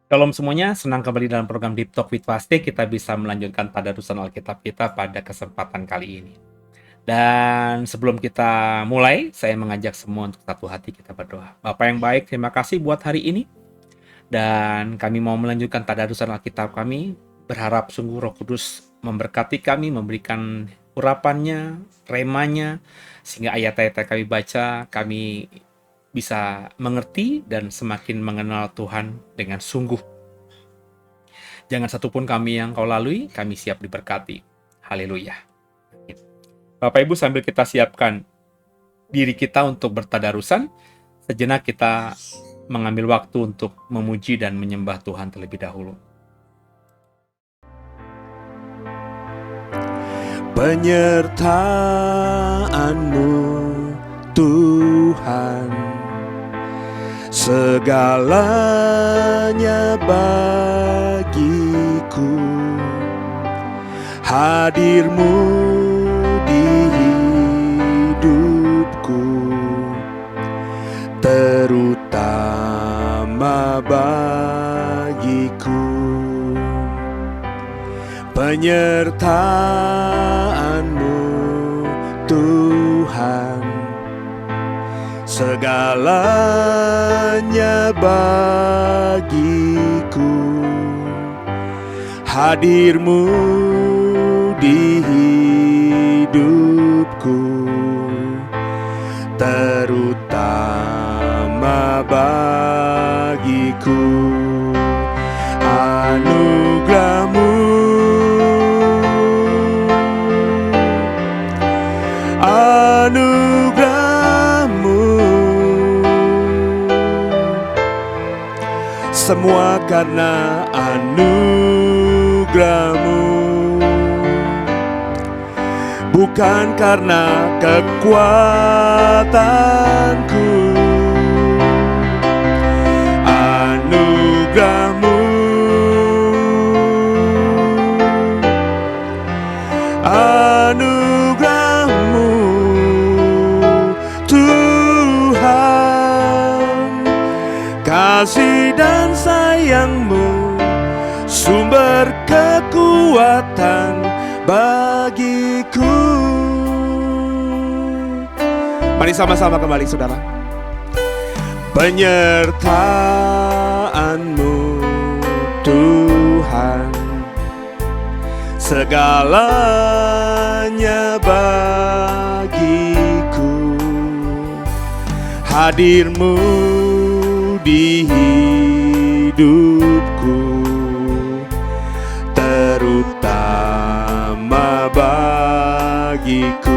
Shalom semuanya, senang kembali dalam program Deep Talk with Pasti. Kita bisa melanjutkan tadarusan Alkitab kita pada kesempatan kali ini. Dan sebelum kita mulai, saya mengajak semua untuk satu hati kita berdoa. Bapa yang baik, terima kasih buat hari ini. Dan kami mau melanjutkan tadarusan Alkitab kami. Berharap sungguh Roh Kudus memberkati kami, memberikan urapannya, remanya, sehingga ayat-ayat yang kami baca, kami bisa mengerti dan semakin mengenal Tuhan dengan sungguh. Jangan satupun kami yang kau lalui, kami siap diberkati. Haleluya. Bapak Ibu, sambil kita siapkan diri kita untuk bertadarusan, sejenak kita mengambil waktu untuk memuji dan menyembah Tuhan terlebih dahulu. Penyertaan-Mu Tuhan, segalanya bagiku. Hadir-Mu di hidupku, terutama bagiku. Penyertaan-Mu Tuhan, segalanya bagiku. Hadir-Mu di hidupku, terutama bagiku. Anugerah-Mu, anugerah-Mu, semua karena anugerah-Mu, bukan karena kekuatanku. Anugerah-Mu, anugerah-Mu Tuhan, kasih dan sayang-Mu sumber kekuatan bagiku. Mari sama-sama kembali saudara. Penyertaan-Mu Tuhan, segalanya bagiku. Hadir-Mu di hidupku, terutama bagiku.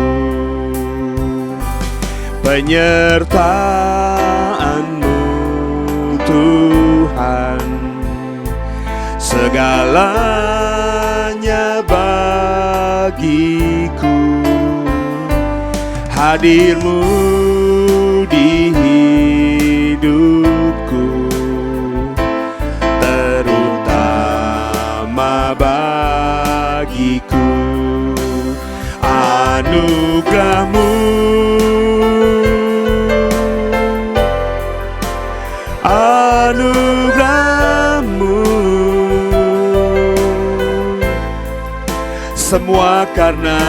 Penyertaan-Mu Tuhan, segalanya bagiku. Hadir-Mu di semua karena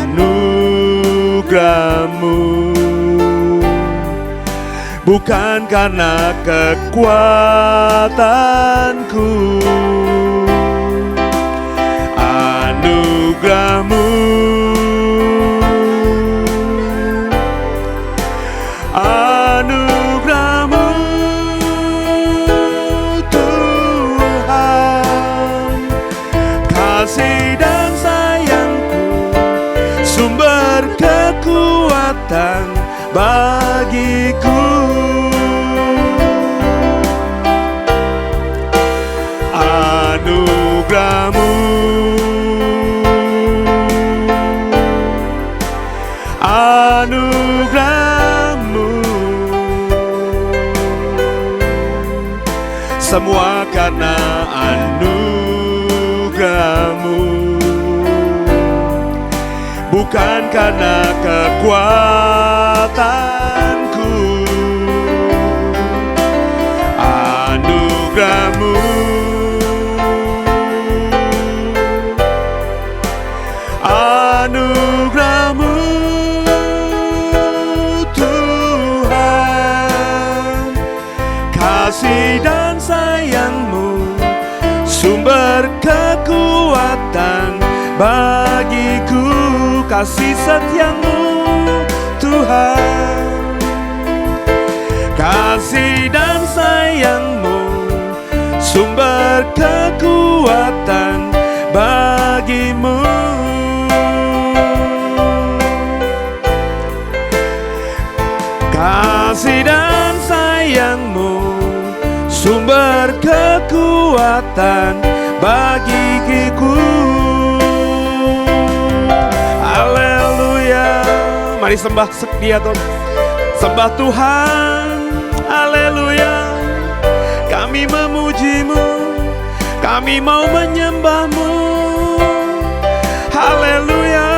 anugerah-Mu, bukan karena kekuatanku. Anugerah-Mu, anugerah-Mu Tuhan, kasih dan sayang-Ku, sumber kekuatan bagiku. Anugerah-Mu, anugerah-Mu, semua karena anugerah-Mu, bukan karena kekuatanku. Anugerah-Mu, anugerah-Mu Tuhan, kasih dan sayang-Mu, sumber kekuatan bagiku. Kasih setia-Mu Tuhan, kasih dan sayang-Mu, sumber kekuatan bagimu. Kasih dan sayang-Mu, sumber kekuatan bagiku. Haleluya. Mari sembah dia Tuhan. Sembah Tuhan. Haleluya. Kami memuji-Mu, kami mau menyembah-Mu. Haleluya.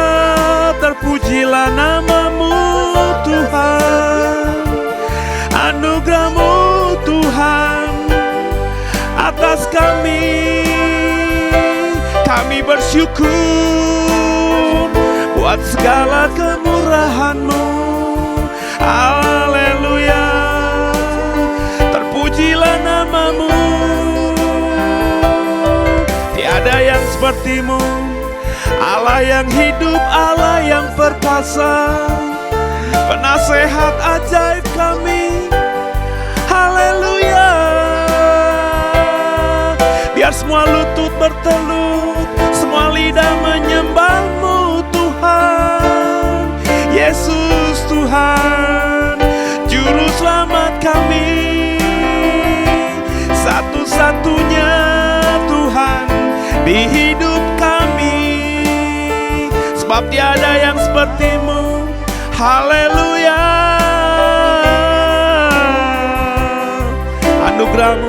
Terpujilah nama-Mu Tuhan. Anugerah-Mu Tuhan atas kami bersyukur buat segala kemurahan-Mu. Haleluya. Terpujilah nama-Mu. Tiada yang seperti-Mu, Allah yang hidup, Allah yang perkasa, penasehat ajaib kami. Haleluya. Biar semua lutut bertelut, semua lidah menyembah-Mu Tuhan. Yesus Tuhan, Juru Selamat kami, satu-satunya Tuhan di hidup kami. Sebab tiada yang seperti-Mu. Haleluya. Anugerah-Mu,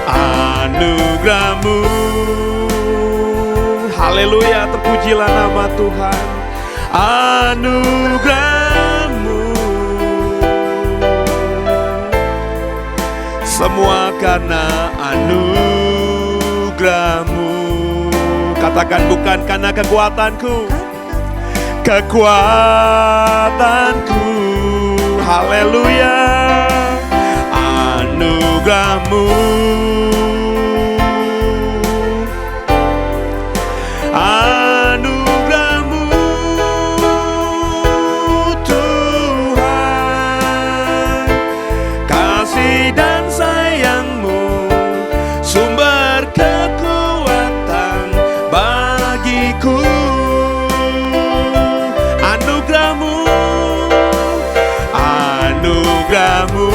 anugerah-Mu. Haleluya. Terpujilah nama Tuhan. Anugerah-Mu, semua karena anugerah-Mu. Katakan bukan karena kekuatanku, kekuatanku. Haleluya. Anugerah-Mu, anugerah-Mu Tuhan, kasih dan sayang-Mu, sumber kekuatan bagiku. Anugerah-Mu, anugerah-Mu,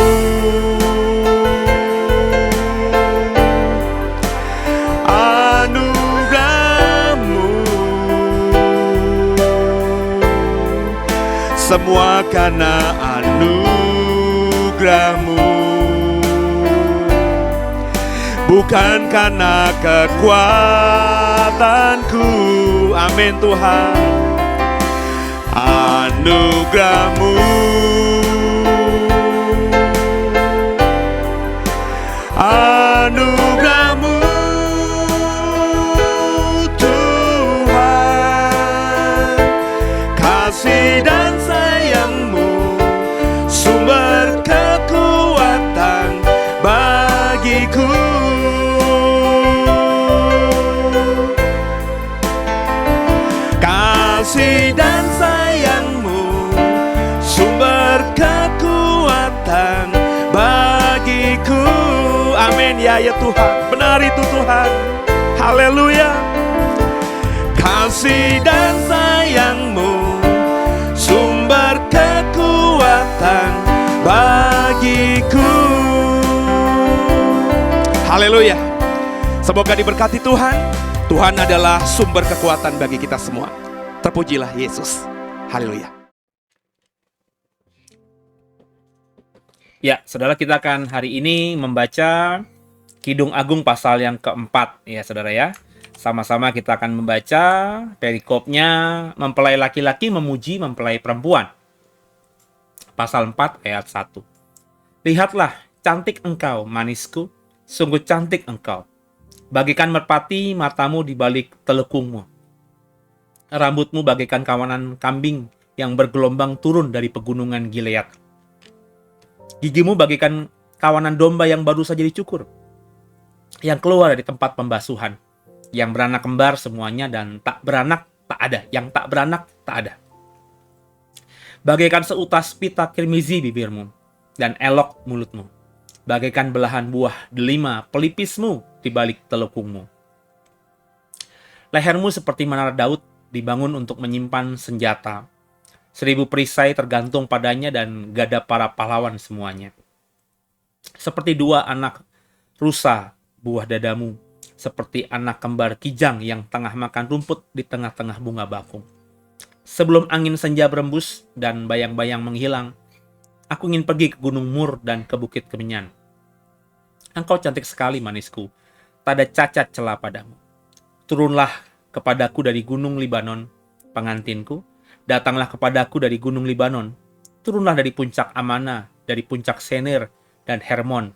anugerah-Mu, semua karena anugerah-Mu, bukan karena kekuatanku. Amin Tuhan. Anugerah-Mu, anugerah-Mu Tuhan, Iya ya Tuhan, benar itu Tuhan. Haleluya. Kasih dan sayang-Mu sumber kekuatan bagiku. Haleluya. Semoga diberkati Tuhan. Tuhan adalah sumber kekuatan bagi kita semua. Terpujilah Yesus. Haleluya. Ya, saudara, kita akan hari ini membaca Kidung Agung pasal yang keempat, ya saudara ya. Sama-sama kita akan membaca perikopnya, mempelai laki-laki memuji mempelai perempuan. Pasal 4 ayat 1. Lihatlah, cantik engkau, manisku, sungguh cantik engkau. Bagaikan merpati matamu di balik telekungmu. Rambutmu bagaikan kawanan kambing yang bergelombang turun dari pegunungan Gilead. Gigimu bagaikan kawanan domba yang baru saja dicukur, yang keluar dari tempat pembasuhan, yang beranak kembar semuanya dan tak beranak tak ada, yang tak beranak tak ada. Bagaikan seutas pita kirmizi bibirmu, dan elok mulutmu. Bagaikan belahan buah delima pelipismu di balik telekungmu. Lehermu seperti menara Daud dibangun untuk menyimpan senjata. 1000 perisai tergantung padanya dan gada para pahlawan semuanya. Seperti 2 anak rusa buah dadamu, seperti anak kembar kijang yang tengah makan rumput di tengah-tengah bunga bakung. Sebelum angin senja berembus dan bayang-bayang menghilang, aku ingin pergi ke Gunung Mur dan ke Bukit Kemenyan. Engkau cantik sekali, manisku, tak ada cacat celah padamu. Turunlah kepadaku dari Gunung Libanon, pengantinku. Datanglah kepadaku dari Gunung Libanon. Turunlah dari puncak Amana, dari puncak Senir dan Hermon,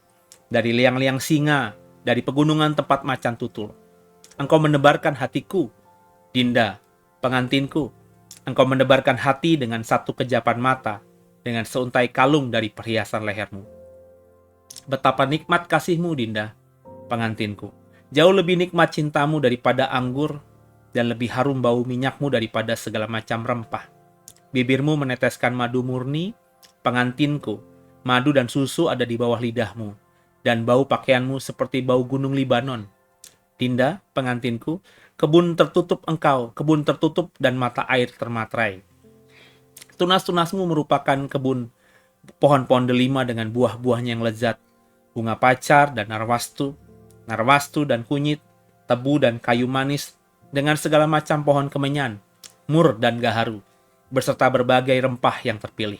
dari liang-liang singa, dari pegunungan tempat macan tutul. Engkau menebarkan hatiku, Dinda, pengantinku. Engkau menebarkan hati dengan satu kejapan mata, dengan seuntai kalung dari perhiasan lehermu. Betapa nikmat kasihmu, Dinda, pengantinku. Jauh lebih nikmat cintamu daripada anggur, dan lebih harum bau minyakmu daripada segala macam rempah. Bibirmu meneteskan madu murni, pengantinku. Madu dan susu ada di bawah lidahmu, dan bau pakaianmu seperti bau gunung Libanon. Dinda, pengantinku, kebun tertutup engkau, kebun tertutup dan mata air termatrai. Tunas-tunasmu merupakan kebun pohon-pohon delima dengan buah-buahnya yang lezat, bunga pacar dan narwastu dan kunyit, tebu dan kayu manis, dengan segala macam pohon kemenyan, mur dan gaharu, beserta berbagai rempah yang terpilih.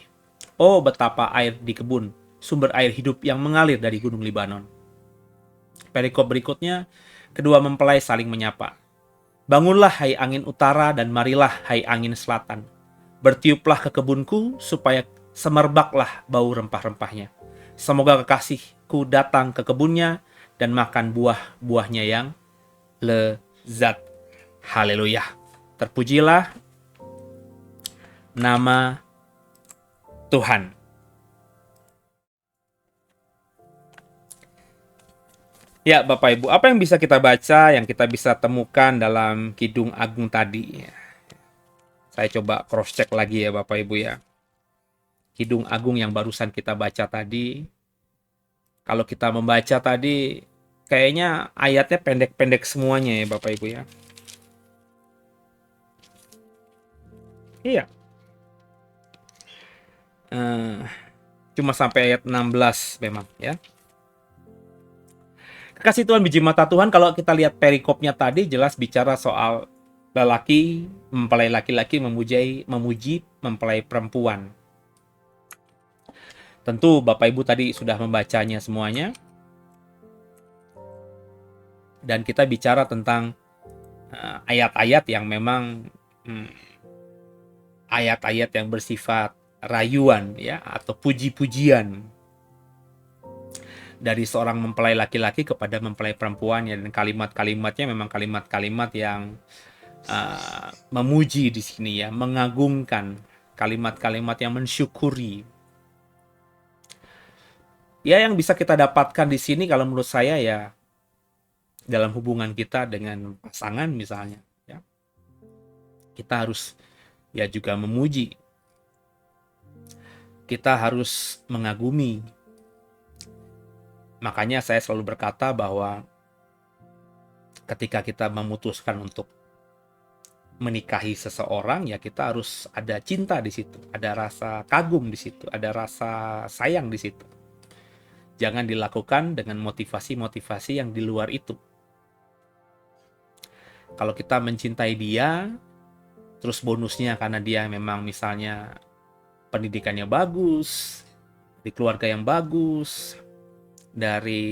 Oh, betapa air di kebun, sumber air hidup yang mengalir dari gunung Libanon. Perikop berikutnya, kedua mempelai saling menyapa. Bangunlah hai angin utara dan marilah hai angin selatan. Bertiuplah ke kebunku supaya semerbaklah bau rempah-rempahnya. Semoga kekasihku datang ke kebunnya dan makan buah-buahnya yang lezat. Haleluya. Terpujilah nama Tuhan. Ya, Bapak Ibu, apa yang bisa kita baca, yang kita bisa temukan dalam Kidung Agung tadi? Saya coba cross-check lagi ya, Bapak Ibu ya. Kidung Agung yang barusan kita baca tadi, kalau kita membaca tadi, kayaknya ayatnya pendek-pendek semuanya ya, Bapak Ibu ya. Iya. Cuma sampai ayat 16 memang ya. Kekasih Tuhan, biji mata Tuhan, kalau kita lihat perikopnya tadi jelas bicara soal lelaki mempelai laki-laki memuji mempelai perempuan. Tentu Bapak Ibu tadi sudah membacanya semuanya. Dan kita bicara tentang ayat-ayat yang memang ayat-ayat yang bersifat rayuan ya, atau puji-pujian dari seorang mempelai laki-laki kepada mempelai perempuan ya, dan kalimat-kalimatnya memang kalimat-kalimat yang memuji di sini ya, mengagungkan, kalimat-kalimat yang mensyukuri. Ya, yang bisa kita dapatkan di sini kalau menurut saya ya, dalam hubungan kita dengan pasangan misalnya ya, kita harus ya juga memuji, kita harus mengagumi, Makanya saya selalu berkata bahwa ketika kita memutuskan untuk menikahi seseorang, ya kita harus ada cinta di situ, ada rasa kagum di situ, ada rasa sayang di situ. Jangan dilakukan dengan motivasi-motivasi yang di luar itu. Kalau kita mencintai dia, terus bonusnya karena dia memang misalnya pendidikannya bagus, di keluarga yang bagus, dari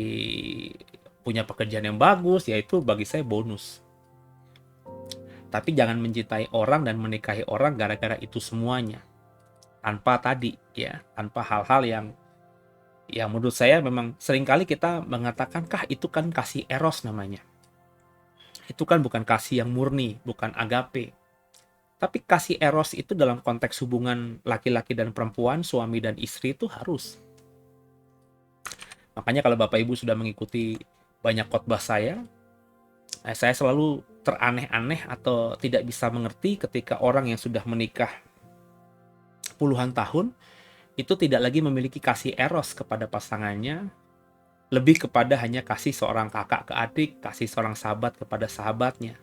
punya pekerjaan yang bagus, yaitu bagi saya bonus. Tapi jangan mencintai orang dan menikahi orang gara-gara itu semuanya. Tanpa tadi, ya, tanpa hal-hal yang menurut saya memang seringkali kita mengatakan, kah itu kan kasih eros namanya. Itu kan bukan kasih yang murni, bukan agape. Tapi kasih eros itu dalam konteks hubungan laki-laki dan perempuan, suami dan istri itu harus. Makanya kalau Bapak Ibu sudah mengikuti banyak khotbah saya selalu teraneh-aneh atau tidak bisa mengerti ketika orang yang sudah menikah puluhan tahun itu tidak lagi memiliki kasih eros kepada pasangannya, lebih kepada hanya kasih seorang kakak ke adik, kasih seorang sahabat kepada sahabatnya.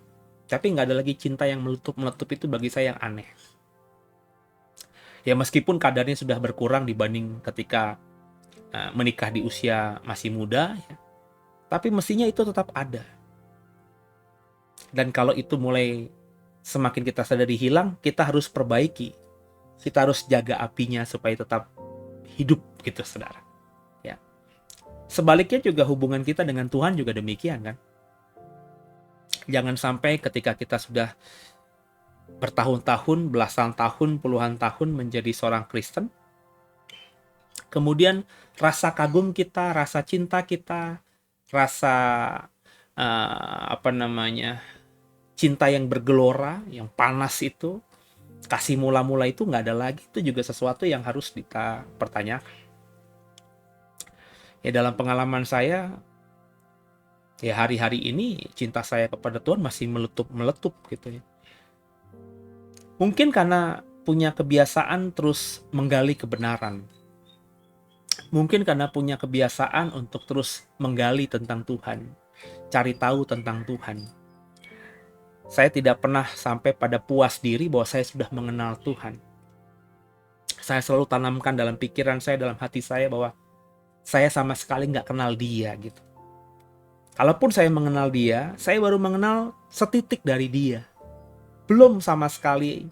Tapi nggak ada lagi cinta yang meletup itu bagi saya yang aneh. Ya meskipun kadarnya sudah berkurang dibanding ketika menikah di usia masih muda, ya, tapi mestinya itu tetap ada. Dan kalau itu mulai semakin kita sadari hilang, kita harus perbaiki. Kita harus jaga apinya supaya tetap hidup gitu, saudara. Ya. Sebaliknya juga hubungan kita dengan Tuhan juga demikian kan. Jangan sampai ketika kita sudah bertahun-tahun, belasan tahun, puluhan tahun menjadi seorang Kristen, kemudian rasa kagum kita, rasa cinta kita, rasa cinta yang bergelora, yang panas itu, kasih mula-mula itu nggak ada lagi. Itu juga sesuatu yang harus kita pertanyakan. Ya dalam pengalaman saya, ya hari-hari ini cinta saya kepada Tuhan masih meletup gitu ya. Mungkin karena punya kebiasaan terus menggali kebenaran. Mungkin karena punya kebiasaan untuk terus menggali tentang Tuhan, cari tahu tentang Tuhan. Saya tidak pernah sampai pada puas diri bahwa saya sudah mengenal Tuhan. Saya selalu tanamkan dalam pikiran saya, dalam hati saya bahwa saya sama sekali nggak kenal dia gitu. Kalaupun saya mengenal dia, saya baru mengenal setitik dari dia. Belum sama sekali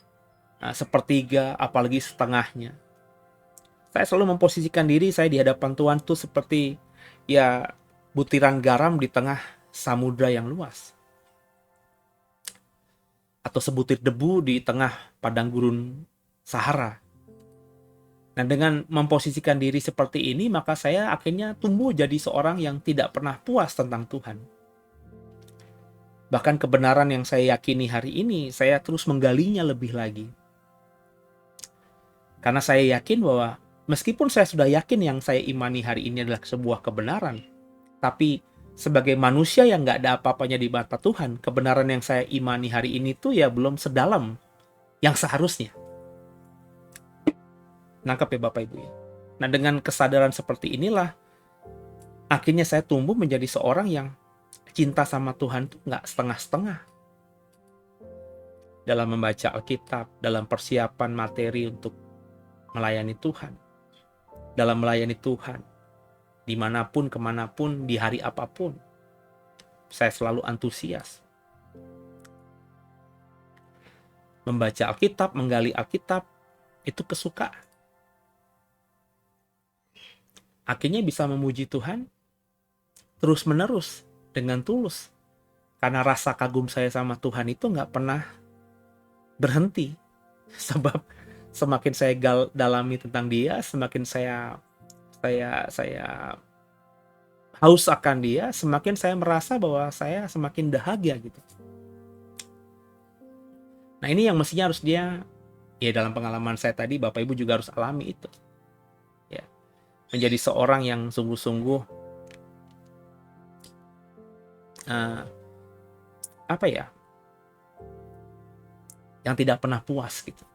sepertiga, apalagi setengahnya. Saya selalu memposisikan diri saya di hadapan Tuhan tuh seperti ya butiran garam di tengah samudra yang luas. Atau sebutir debu di tengah padang gurun Sahara. Nah, dengan memposisikan diri seperti ini, maka saya akhirnya tumbuh jadi seorang yang tidak pernah puas tentang Tuhan. Bahkan kebenaran yang saya yakini hari ini, saya terus menggalinya lebih lagi. Karena saya yakin bahwa meskipun saya sudah yakin yang saya imani hari ini adalah sebuah kebenaran, tapi sebagai manusia yang nggak ada apa-apanya di mata Tuhan, kebenaran yang saya imani hari ini tuh ya belum sedalam yang seharusnya. Nangkep ya Bapak Ibu ya. Nah dengan kesadaran seperti inilah, akhirnya saya tumbuh menjadi seorang yang cinta sama Tuhan tuh nggak setengah-setengah. Dalam membaca Alkitab, dalam persiapan materi untuk melayani Tuhan. Dalam melayani Tuhan. Dimanapun, kemanapun, di hari apapun, saya selalu antusias. Membaca Alkitab, menggali Alkitab, itu kesukaan. Akhirnya bisa memuji Tuhan terus-menerus dengan tulus. Karena rasa kagum saya sama Tuhan itu nggak pernah berhenti. Sebab semakin saya dalami tentang dia, semakin saya haus akan dia, semakin saya merasa bahwa saya semakin dahagia gitu. Nah ini yang mestinya harus dia, ya dalam pengalaman saya tadi, Bapak Ibu juga harus alami itu. Ya, menjadi seorang yang sungguh-sungguh yang tidak pernah puas gitu.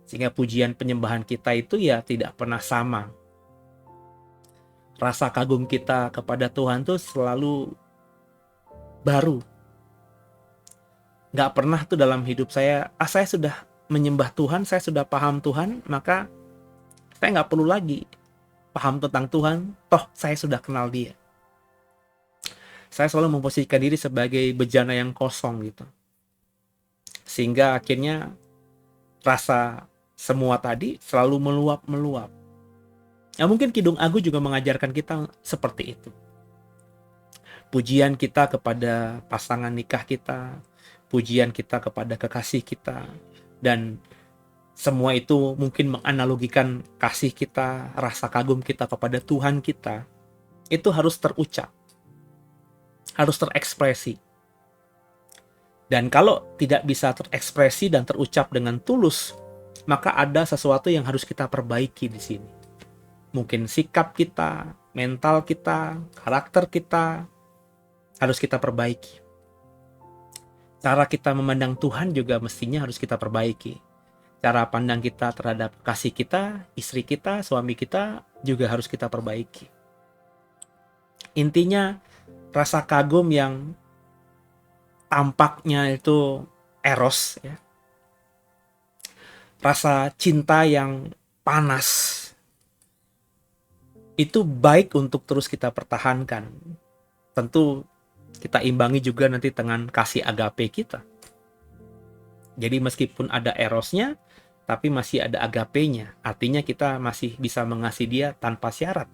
Sehingga pujian penyembahan kita itu ya tidak pernah sama. rasa kagum kita kepada Tuhan tuh selalu baru. Nggak pernah tuh dalam hidup saya, saya sudah menyembah Tuhan, saya sudah paham Tuhan, maka saya nggak perlu lagi paham tentang Tuhan, toh saya sudah kenal Dia. Saya selalu memposisikan diri sebagai bejana yang kosong gitu. Sehingga akhirnya rasa semua tadi selalu meluap-meluap. Ya mungkin Kidung Agung juga mengajarkan kita seperti itu. Pujian kita kepada pasangan nikah kita, pujian kita kepada kekasih kita, dan semua itu mungkin menganalogikan kasih kita, rasa kagum kita kepada Tuhan kita, itu harus terucap, harus terekspresi. Dan kalau tidak bisa terekspresi dan terucap dengan tulus, maka ada sesuatu yang harus kita perbaiki di sini. Mungkin sikap kita, mental kita, karakter kita, harus kita perbaiki. Cara kita memandang Tuhan juga mestinya harus kita perbaiki. Cara pandang kita terhadap kasih kita, istri kita, suami kita juga harus kita perbaiki. Intinya, rasa kagum yang tampaknya itu eros, ya. Rasa cinta yang panas, itu baik untuk terus kita pertahankan. Tentu kita imbangi juga nanti dengan kasih agape kita. Jadi meskipun ada erosnya, tapi masih ada agapenya. Artinya kita masih bisa mengasihi Dia tanpa syarat.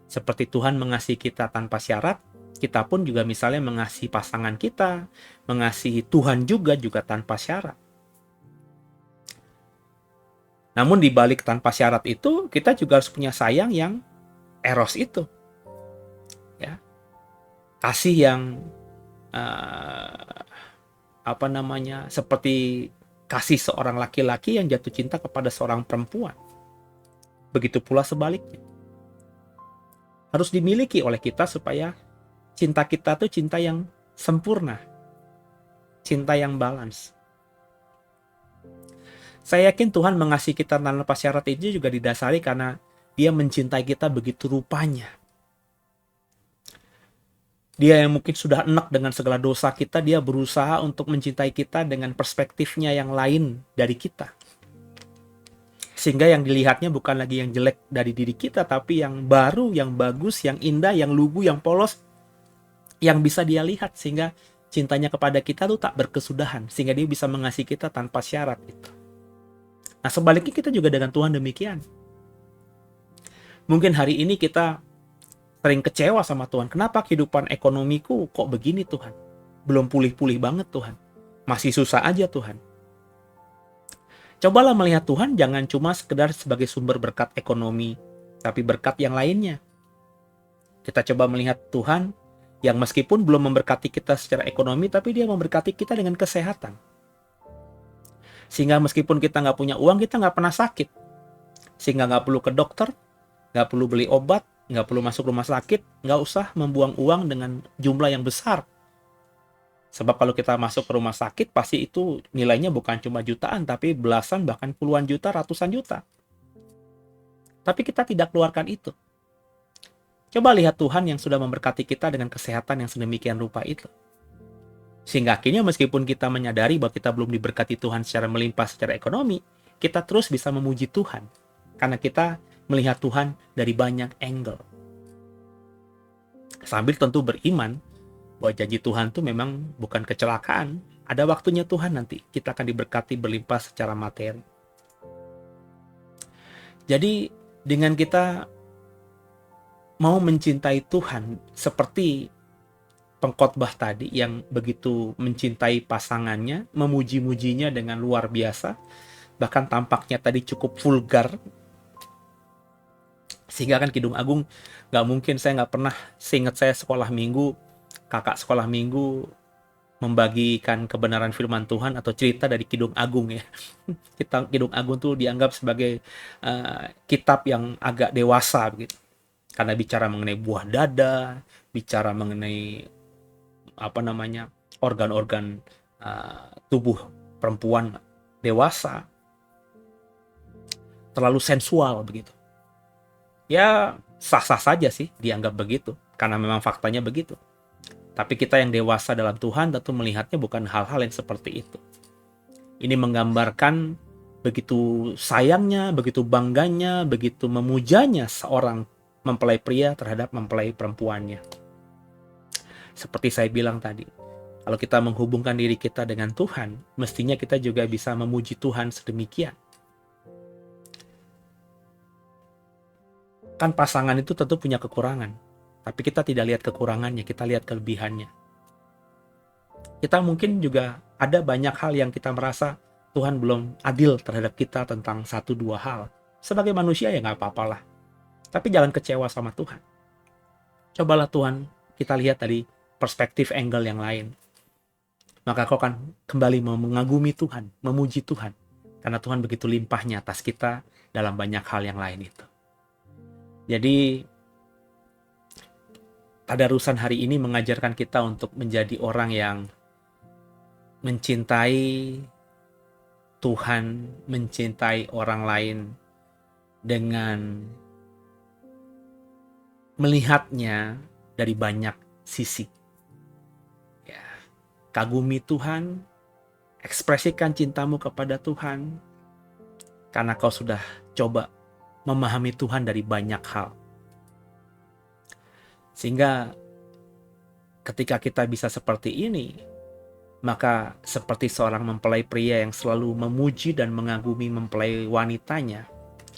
Seperti Tuhan mengasihi kita tanpa syarat, kita pun juga misalnya mengasihi pasangan kita, mengasihi Tuhan juga tanpa syarat. Namun di balik tanpa syarat itu, kita juga harus punya sayang yang eros itu. Ya. Kasih yang seperti kasih seorang laki-laki yang jatuh cinta kepada seorang perempuan. Begitu pula sebaliknya. Harus dimiliki oleh kita supaya cinta kita tuh cinta yang sempurna. Cinta yang balance. Saya yakin Tuhan mengasihi kita tanpa syarat itu juga didasari karena Dia mencintai kita begitu rupanya. Dia yang mungkin sudah enak dengan segala dosa kita, Dia berusaha untuk mencintai kita dengan perspektifnya yang lain dari kita. Sehingga yang dilihatnya bukan lagi yang jelek dari diri kita, tapi yang baru, yang bagus, yang indah, yang lugu, yang polos, yang bisa Dia lihat. Sehingga cintanya kepada kita tuh tak berkesudahan. Sehingga Dia bisa mengasihi kita tanpa syarat. Gitu. Nah sebaliknya kita juga dengan Tuhan demikian. Mungkin hari ini kita sering kecewa sama Tuhan. Kenapa kehidupan ekonomiku kok begini Tuhan? Belum pulih-pulih banget Tuhan. Masih susah aja Tuhan. Cobalah melihat Tuhan jangan cuma sekedar sebagai sumber berkat ekonomi, tapi berkat yang lainnya. Kita coba melihat Tuhan yang meskipun belum memberkati kita secara ekonomi, tapi Dia memberkati kita dengan kesehatan. Sehingga meskipun kita nggak punya uang, kita nggak pernah sakit. Sehingga nggak perlu ke dokter, nggak perlu beli obat, nggak perlu masuk rumah sakit, nggak usah membuang uang dengan jumlah yang besar. Sebab kalau kita masuk ke rumah sakit, pasti itu nilainya bukan cuma jutaan, tapi belasan, bahkan puluhan juta, ratusan juta. Tapi kita tidak keluarkan itu. Coba lihat Tuhan yang sudah memberkati kita dengan kesehatan yang sedemikian rupa itu. Sehingga akhirnya meskipun kita menyadari bahwa kita belum diberkati Tuhan secara melimpah secara ekonomi, kita terus bisa memuji Tuhan. Karena kita melihat Tuhan dari banyak angle. Sambil tentu beriman bahwa janji Tuhan itu memang bukan kecelakaan. Ada waktunya Tuhan nanti kita akan diberkati berlimpah secara materi. Jadi dengan kita mau mencintai Tuhan seperti pengkhotbah tadi yang begitu mencintai pasangannya, memuji-mujinya dengan luar biasa, bahkan tampaknya tadi cukup vulgar. Sehingga kan Kidung Agung nggak mungkin, saya nggak pernah, seingat saya sekolah minggu, kakak sekolah minggu membagikan kebenaran firman Tuhan atau cerita dari Kidung Agung ya. Kidung Agung tuh dianggap sebagai kitab yang agak dewasa begitu. Karena bicara mengenai buah dada, bicara mengenai organ-organ tubuh perempuan dewasa, terlalu sensual begitu. ya sah-sah saja sih dianggap begitu, karena memang faktanya begitu. Tapi kita yang dewasa dalam Tuhan tentu melihatnya bukan hal-hal yang seperti itu. Ini menggambarkan begitu sayangnya, begitu bangganya, begitu memujanya seorang mempelai pria terhadap mempelai perempuannya. Seperti saya bilang tadi, kalau kita menghubungkan diri kita dengan Tuhan, mestinya kita juga bisa memuji Tuhan sedemikian. Kan pasangan itu tentu punya kekurangan, tapi kita tidak lihat kekurangannya, kita lihat kelebihannya. Kita mungkin juga ada banyak hal yang kita merasa Tuhan belum adil terhadap kita tentang 1-2 hal. Sebagai manusia ya nggak apa-apalah. Tapi jangan kecewa sama Tuhan. Cobalah Tuhan kita lihat dari perspektif angle yang lain. Maka kau akan kembali mengagumi Tuhan, memuji Tuhan. Karena Tuhan begitu limpahnya atas kita dalam banyak hal yang lain itu. Jadi tadarusan hari ini mengajarkan kita untuk menjadi orang yang mencintai Tuhan, mencintai orang lain dengan melihatnya dari banyak sisi. Ya, kagumi Tuhan, ekspresikan cintamu kepada Tuhan, karena kau sudah coba memahami Tuhan dari banyak hal. Sehingga ketika kita bisa seperti ini, maka seperti seorang mempelai pria yang selalu memuji dan mengagumi mempelai wanitanya,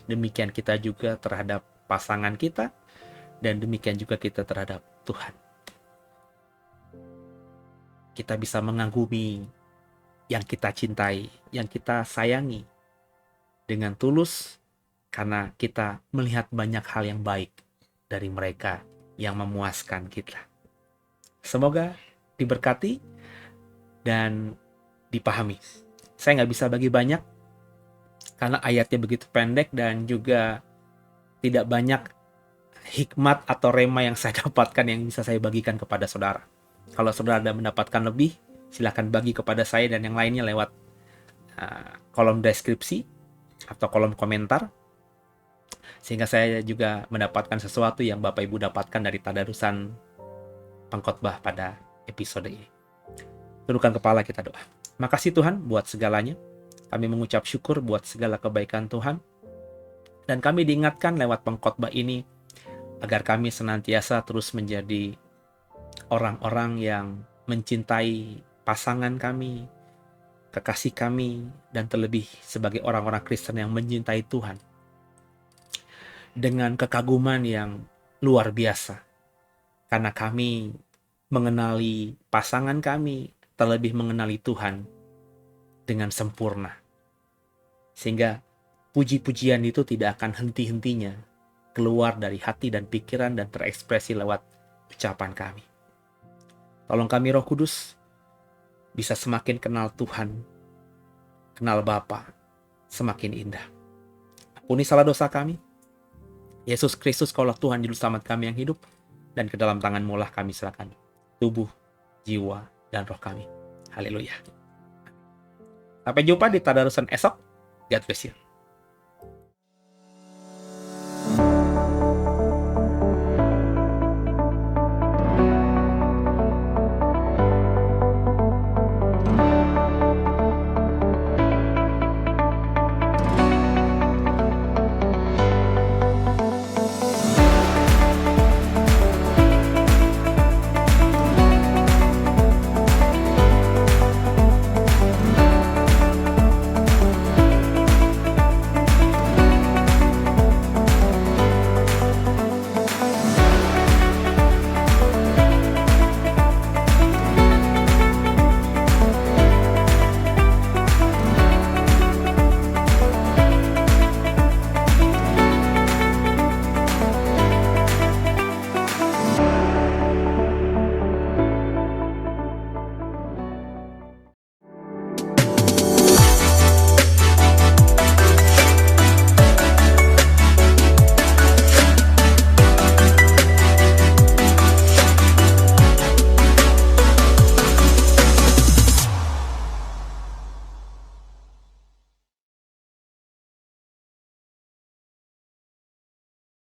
demikian kita juga terhadap pasangan kita, dan demikian juga kita terhadap Tuhan. Kita bisa mengagumi yang kita cintai, yang kita sayangi dengan tulus, karena kita melihat banyak hal yang baik dari mereka yang memuaskan kita. Semoga diberkati dan dipahami. Saya nggak bisa bagi banyak karena ayatnya begitu pendek dan juga tidak banyak hikmat atau rema yang saya dapatkan yang bisa saya bagikan kepada saudara. Kalau saudara ada mendapatkan lebih, silakan bagi kepada saya dan yang lainnya lewat kolom deskripsi atau kolom komentar, sehingga saya juga mendapatkan sesuatu yang Bapak Ibu dapatkan dari tadarusan pengkhotbah pada episode ini. Tundukkan kepala, kita doa. Makasih Tuhan buat segalanya. Kami mengucap syukur buat segala kebaikan Tuhan. Dan kami diingatkan lewat pengkhotbah ini agar kami senantiasa terus menjadi orang-orang yang mencintai pasangan kami, kekasih kami, dan terlebih sebagai orang-orang Kristen yang mencintai Tuhan dengan kekaguman yang luar biasa. Karena kami mengenali pasangan kami, terlebih mengenali Tuhan dengan sempurna. Sehingga puji-pujian itu tidak akan henti-hentinya keluar dari hati dan pikiran dan terekspresi lewat ucapan kami. Tolong kami Roh Kudus bisa semakin kenal Tuhan, kenal Bapa, semakin indah. Ampuni salah dosa kami. Yesus Kristus, Kaulah Tuhan Juru Selamat kami yang hidup, dan ke dalam tangan-Mu lah kami serahkan tubuh, jiwa, dan roh kami. Haleluya. Sampai jumpa di tadarusan esok. God bless you.